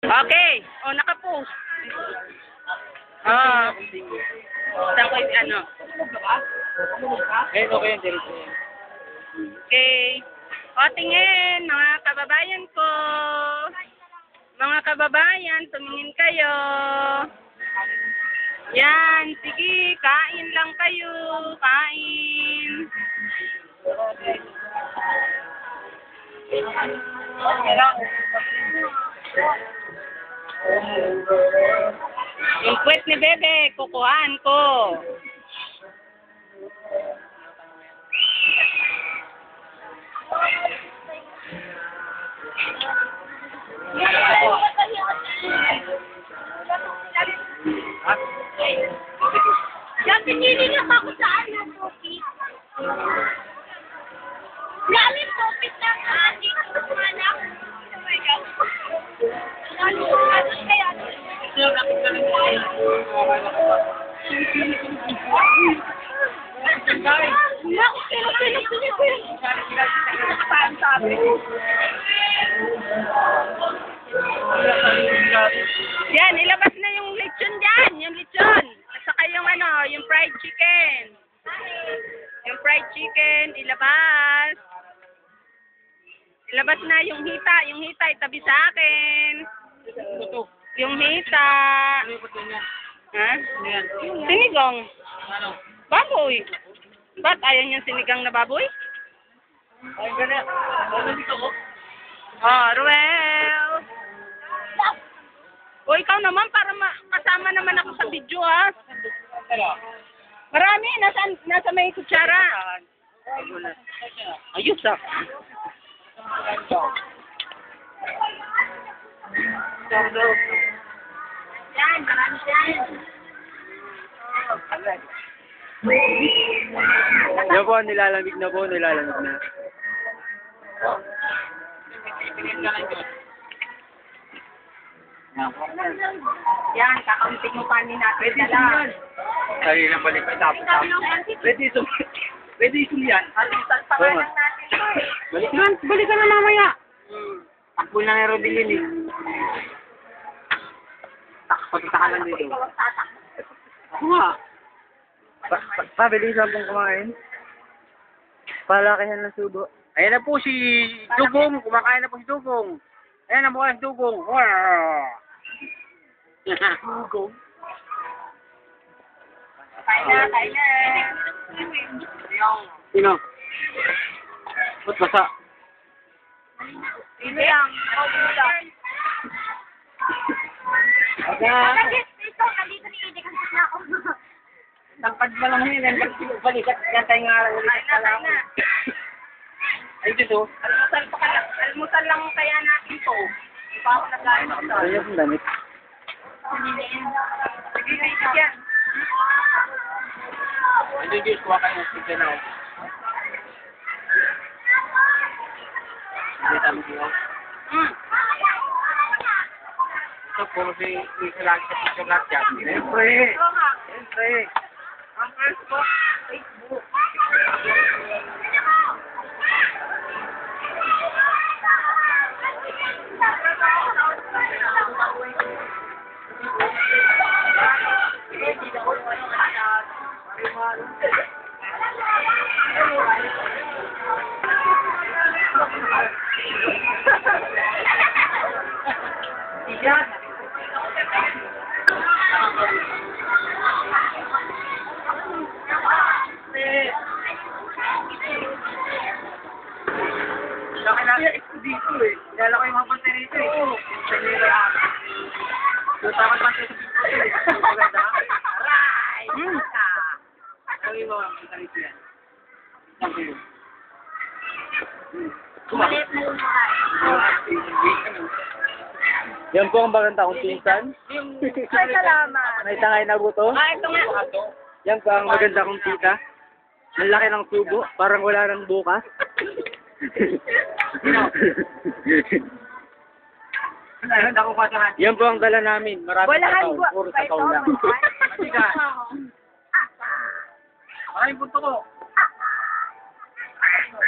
Okay. O, nakapost. Oo. Saan ko yung ano? Eh, okay yan, diretso yan. Okay. O, tingin, mga kababayan ko. Mga kababayan, tumingin kayo. Yan, sige, kain lang kayo. Kain. Yung puwet ni Bebe, kukuhaan ko. Yan, pinili na ako saan na topik. Lalim topik ng ating anak. Oh my God. Kaya, Yan, ilabas na yung lechon dyan. Yung lechon. At saka yung ano, yung fried chicken. Yung fried chicken, ilabas. Ilabas na yung hita. Yung hita, itabi sa akin. Yung hita. Ha? Sinigang. Baboy. Ba't ayaw niyang sinigang na baboy? Oh, Ruel. O, ikaw naman, para kasama naman ako sa video, ha? Marami, nasa may kutsara. Ayos, ah. yan, marami yan. Yan po, nilalamig na po, nilalamig na. Yan, kakaunting mo panin natin. Dala. Sarili ng balik ay tapos. Pwede isum yan. Alisan pa nga lang natin to, eh. Balik ka na mamaya. Takbo na nga Rodilin eh. Pagkita ka lang dito. Ikaw ang tatakbo. Ako nga. Pabilis lang pong kumain. Palakihan ng subo. Ayan na po si Dugong. Kumakain na po si Dugong. Ayan na po si Dugong. Dugong. Kain na, kain na. Sino? Ba't basa? Hindi lang. Ito, nandito ni Ide kasi na ako. Tangkad pa lang yun. Balikat. Yan tayo nga ulit. Kain na, kain na. Ay, dito. Almusal lang kaya natin to. Di pa ako nagkain ako sa. Ano yung damit? Sige, sige yan. Hindi, Diyos. Kuha kayo ng pizza na. Hindi tama siya. Ito, puro si Isalaki sa picture lahat yan. Siyempre. Oo nga. Siyempre. Ang first ko, Facebook. Yan. Laki na dito eh. Dala ko yung mga pantay rito eh. Sa inyo na lang. Takot pa siya sa picture eh. Maganda. Aray! Ano yung mga pantay rito yan? Thank you. Maliit na lumahay. Yan po ang maganda kong pinsan. Ay, salamat. May tangay na buto. Ah, ito nga. Yan po ang maganda kong tita. Ang laki ng tubo. Parang wala nang bukas. Yan po ang dala namin. Maraming Walahan tao. Puro sa taon lang. Maraming punto ko.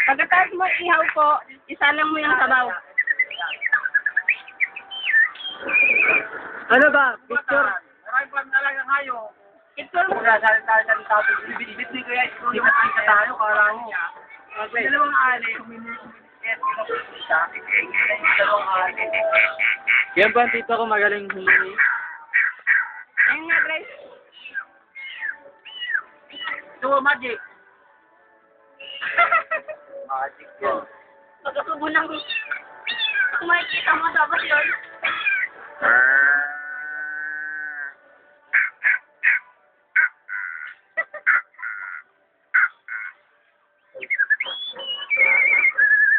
Pagkatapos mo ihaw ko, isa lang mo yung sabaw. Ano ba? Picture? Marami pa talagang hayo. Picture mo. Mula sa tao, binibit ni Kuya Isko, hindi ka tayo, kala mo. Dalawang ali, dalawang ali. Yan ba ang tito ko magaling humingi? Ayun nga, Grace. Ito, magic. Magic yun. Pagkasubo ng... Kung makikita mo dapat yun.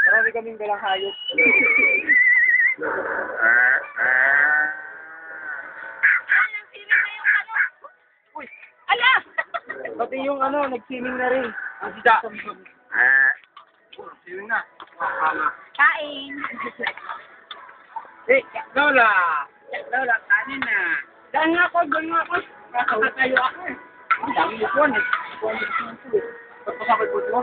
Marami kaming dalang hayop. Nagsinig na yung ano. Uy, Ala! pati yung ano, nag-swimming na rin. Ang sida. Swimming na. Kain. Eh, Lola! Lola, kanin na. Daan nga ako, daan nga ako. Kakatayo ako eh. Ang dami yung buwan eh. Buwan yung puso eh. Pagpasabay po ito.